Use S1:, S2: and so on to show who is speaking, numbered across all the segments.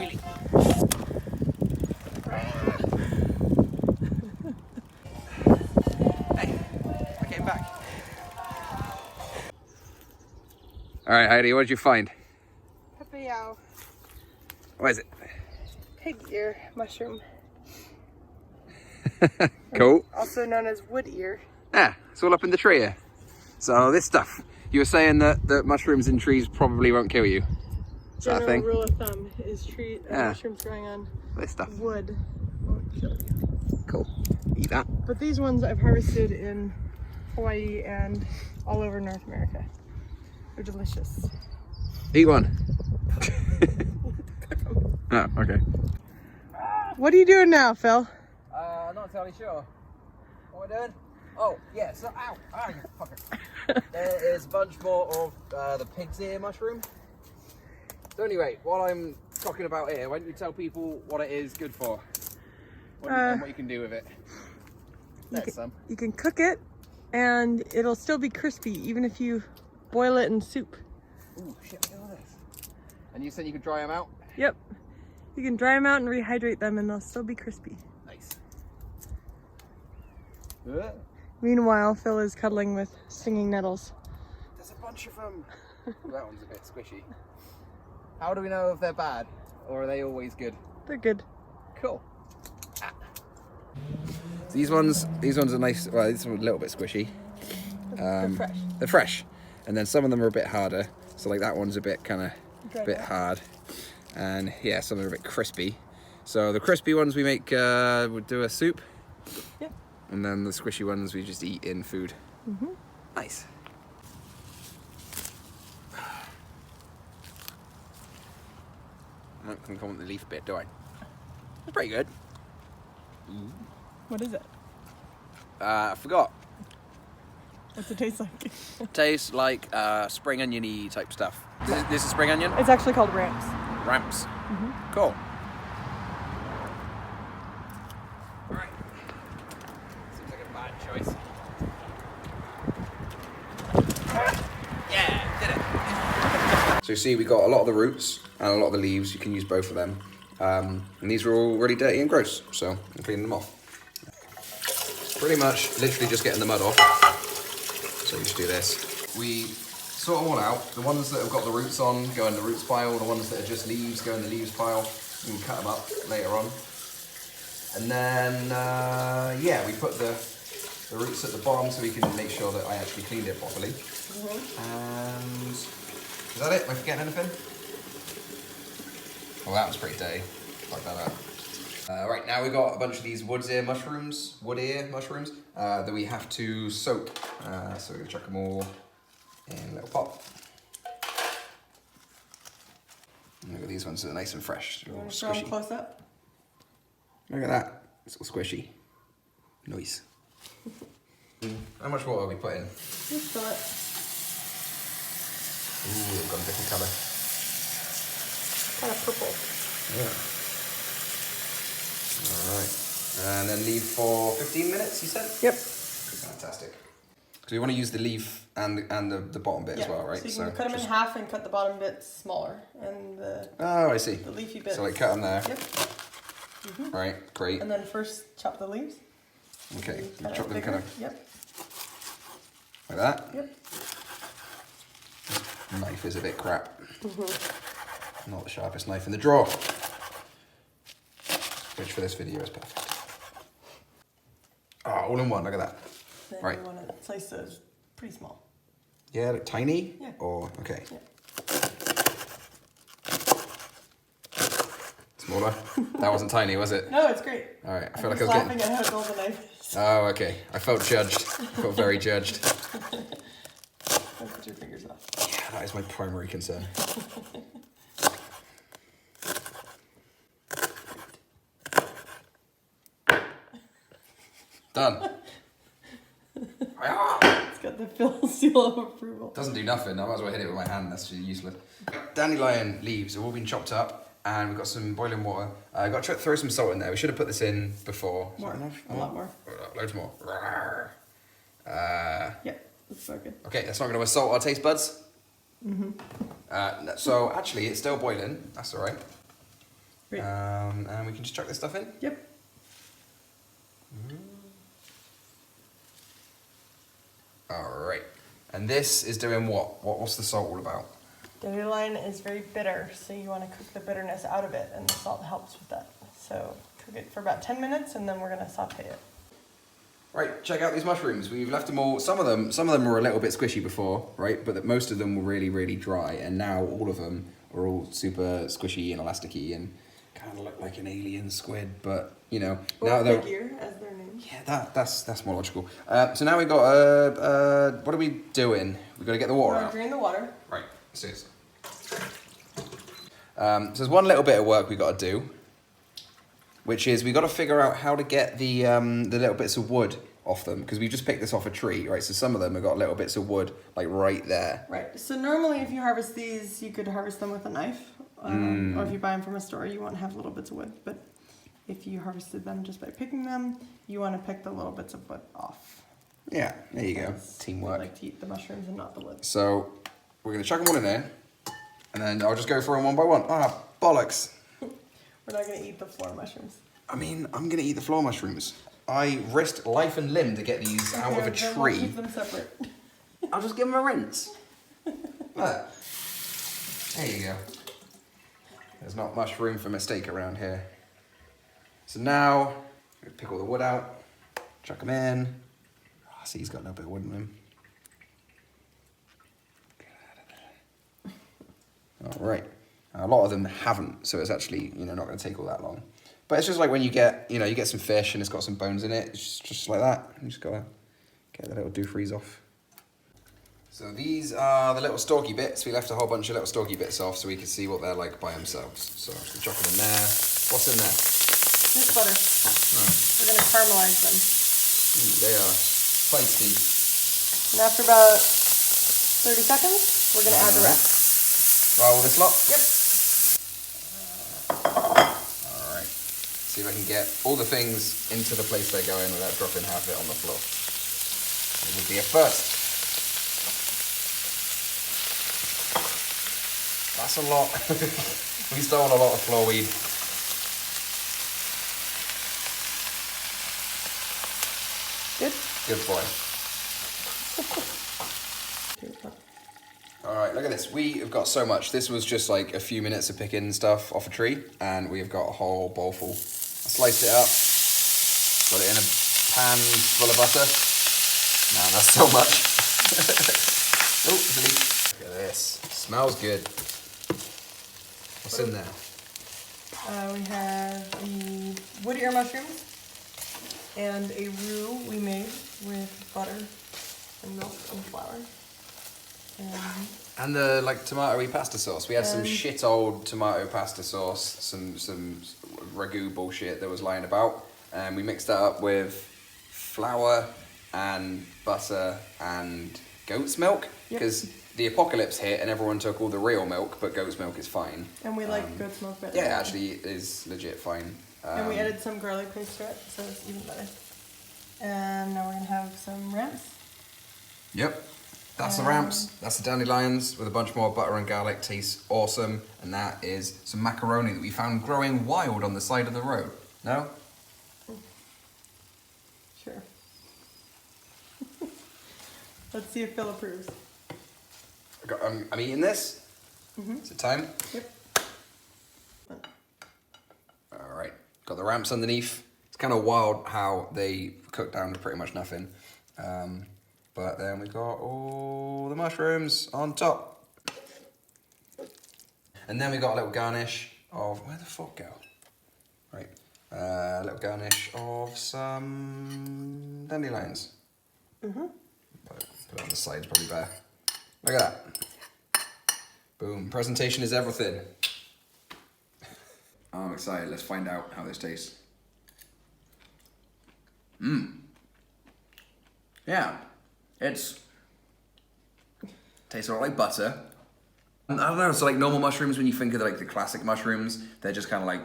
S1: really. Hey, I came back. All right, Heidi, what did you find?
S2: Papayao.
S1: What is it?
S2: Pig ear mushroom.
S1: Cool.
S2: Also known as wood ear.
S1: Yeah, it's all up in the tree here. So this stuff, you were saying that mushrooms in trees probably won't kill you. Is that a thing?
S2: Rule of thumb is mushrooms growing on
S1: this stuff
S2: wood won't kill you.
S1: Cool. Eat that.
S2: But these ones I've harvested in Hawaii and all over North America. They're delicious.
S1: Eat one. Oh, okay.
S2: What are you doing now, Phil?
S1: Not entirely sure. What we're doing? Oh, yeah, so, ow, you fucker. There is a bunch more of the pig's ear mushroom. So anyway, while I'm talking about here, why don't you tell people what it is good for? And what you can do with it.
S2: You can cook it, and it'll still be crispy, even if you boil it in soup.
S1: Ooh, shit, look at all this. And you said you could dry them out?
S2: Yep. You can dry them out and rehydrate them, and they'll still be crispy.
S1: Nice.
S2: Meanwhile, Phil is cuddling with stinging nettles.
S1: There's a bunch of them. That one's a bit squishy. How do we know if they're bad, or are they always good?
S2: They're good.
S1: Cool. So these ones are nice. Well, these are a little bit squishy.
S2: They're fresh.
S1: They're fresh, and then some of them are a bit harder. So like that one's a bit kind of hard, and yeah, some are a bit crispy. So the crispy ones we make would do a soup.
S2: Yep.
S1: And then the squishy ones we just eat in food.
S2: Mm-hmm.
S1: Nice. I'm not going to comment the leaf bit, do I? It's pretty good.
S2: What is it?
S1: I forgot.
S2: What's it taste like?
S1: Tastes like spring onion-y type stuff. This is spring onion?
S2: It's actually called ramps.
S1: Ramps.
S2: Mm-hmm.
S1: Cool. Alright. Seems like a bad choice. Yeah, did it. So you see we got a lot of the roots and a lot of the leaves. You can use both of them. And these are all really dirty and gross, so I'm cleaning them off. Pretty much literally just getting the mud off. So you just do this. We sort them all out. The ones that have got the roots on go in the roots pile. The ones that are just leaves go in the leaves pile. You can cut them up later on. And then, yeah, we put the roots at the bottom so we can make sure that I actually cleaned it properly. And is that it? Am I forgetting anything? Well, that was pretty dirty. Like that out. Right, now we got a bunch of these wood ear mushrooms that we have to soak. So we're gonna chuck them all in a little pot. And look at these ones that are nice and fresh. They're all
S2: Show them
S1: squishy.
S2: close up.
S1: Look at that. It's all squishy. Nice. How much water are we putting?
S2: Just fill it.
S1: Ooh, they've got a different colour.
S2: Kind of purple.
S1: Yeah. Alright. And then leave for 15 minutes, you said?
S2: Yep.
S1: Fantastic. So we want to use the leaf and the bottom bit as well, right?
S2: So you can cut them in half and cut the bottom bit smaller. And
S1: oh, I see.
S2: The leafy bits.
S1: So like cut them there.
S2: Yep. Mm-hmm.
S1: Right, great.
S2: And then first chop the leaves.
S1: Okay,
S2: You
S1: chop them kind of
S2: Yep.
S1: like that.
S2: Yep.
S1: Knife is a bit crap. Not the sharpest knife in the drawer. Which for this video is perfect. Oh, all in one, look at that.
S2: Then
S1: right.
S2: you want to slice those pretty small.
S1: Yeah, like tiny?
S2: Yeah.
S1: Or, okay.
S2: Yeah.
S1: Smaller? That wasn't tiny, was it?
S2: No, it's great.
S1: All right, I
S2: I'm
S1: feel like I
S2: just
S1: was
S2: laughing
S1: getting...
S2: at how dull the knife is.
S1: Oh, okay. I felt judged. I felt very judged.
S2: Don't cut your fingers off.
S1: Yeah, that is my primary concern. Done.
S2: It's got the Phil seal of approval.
S1: Doesn't do nothing. I might as well hit it with my hand. That's useless. Dandelion leaves have all been chopped up, and we've got some boiling water. I got to throw some salt in there. We should have put this in before.
S2: More. A lot more.
S1: Loads more.
S2: Yeah, that's so good.
S1: Okay, that's not going to assault our taste buds. So actually, it's still boiling. That's all right.
S2: Great.
S1: And we can just chuck this stuff in.
S2: Yep.
S1: All right. And this is doing what? What's the salt all about?
S2: Dandelion is very bitter, so you want to cook the bitterness out of it, and the salt helps with that. So cook it for about 10 minutes, and then we're gonna saute it.
S1: Right, check out these mushrooms. We've left them all. Some of them were a little bit squishy before, right? But most of them were really, really dry, and now all of them are all super squishy and elasticy and kind of look like an alien squid. But you know, now they're
S2: figure, as their name.
S1: Yeah, that's more logical. So now we've got what are we doing? We've got to get the water out.
S2: Drain the water.
S1: Right, seriously. So there's one little bit of work we've got to do, which is we've got to figure out how to get the little bits of wood off them, because we just picked this off a tree, right? So some of them have got little bits of wood like right there.
S2: Right. So normally if you harvest these, you could harvest them with a knife. Or if you buy them from a store, you won't have little bits of wood. But if you harvested them just by picking them, you want to pick the little bits of wood off.
S1: Yeah, there you go.
S2: Because
S1: Teamwork.
S2: I like to eat the mushrooms and not the wood.
S1: So we're going to chuck them all in there, and then I'll just go through them one by one. Ah, bollocks.
S2: We're not going to eat the floor mushrooms.
S1: I mean, I'm going to eat the floor mushrooms. I risked life and limb to get these out of a
S2: Then we'll
S1: tree.
S2: keep them separate.
S1: I'll just give them a rinse. Look. There you go. There's not much room for mistake around here. So now, we pick all the wood out, chuck them in. Oh, see, he's got a little bit of wood in him. All right. A lot of them haven't, so it's actually, you know, not going to take all that long. But it's just like when you get, you know, you get some fish and it's got some bones in it. It's just like that. You just gotta get the little doofrees off. So these are the little stalky bits. We left a whole bunch of little stalky bits off so we could see what they're like by themselves. So I'm just gonna chuck them in there. What's in there?
S2: Just butter.
S1: Right.
S2: We're going to caramelize them.
S1: Ooh, they are feisty.
S2: And after about 30 seconds, we're going to add the rest.
S1: Roll this lot.
S2: Yep.
S1: Alright. See if I can get all the things into the place they're going without dropping half of it on the floor. It would be a first. That's a lot. We stole a lot of floor weed.
S2: Good?
S1: Good boy. Alright, look at this. We have got so much. This was just like a few minutes of picking stuff off a tree, and we have got a whole bowl full. I sliced it up, got it in a pan full of butter. Man, that's so much. Oh, there's a leak. Look at this. Smells good. What's in there?
S2: We have the wood ear mushrooms and a roux we made with butter and milk and flour.
S1: And the like tomatoey pasta sauce. We had some
S2: And-
S1: shit old tomato pasta sauce, some ragu bullshit that was lying about, and we mixed that up with flour and butter and goat's milk,
S2: Yep.
S1: because the apocalypse hit and everyone took all the real milk, but goat's milk is fine.
S2: And we like goat's milk better.
S1: Yeah, actually it is legit fine.
S2: And we added some garlic paste to it, so it's even better. And now we're gonna have some ramps.
S1: Yep. That's the ramps, that's the dandelions with a bunch more butter and garlic, tastes awesome. And that is some macaroni that we found growing wild on the side of the road. No?
S2: Sure. Let's see if Phil approves.
S1: I'm eating this. Is it time?
S2: Yep.
S1: Alright, got the ramps underneath. It's kind of wild how they cook down to pretty much nothing. But then we got all the mushrooms on top. And then we got a little garnish of, where the fuck go? Right, a little garnish of some dandelions. Put it on the side, it's probably better. Look at that. Boom, presentation is everything. I'm excited, let's find out how this tastes. Yeah, tastes a lot like butter. I don't know, so like normal mushrooms, when you think of like the classic mushrooms, they're just kind of like,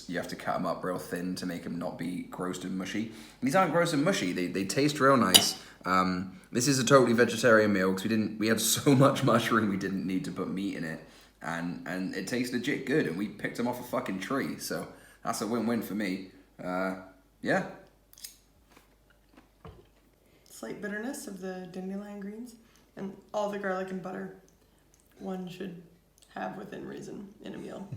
S1: you have to cut them up real thin to make them not be gross and mushy. And these aren't gross and mushy, they taste real nice. This is a totally vegetarian meal because we had so much mushroom we didn't need to put meat in it. and it tastes legit good, and we picked them off a fucking tree, so that's a win-win for me. Yeah.
S2: Slight bitterness of the dandelion greens, and all the garlic and butter one should have within reason in a meal.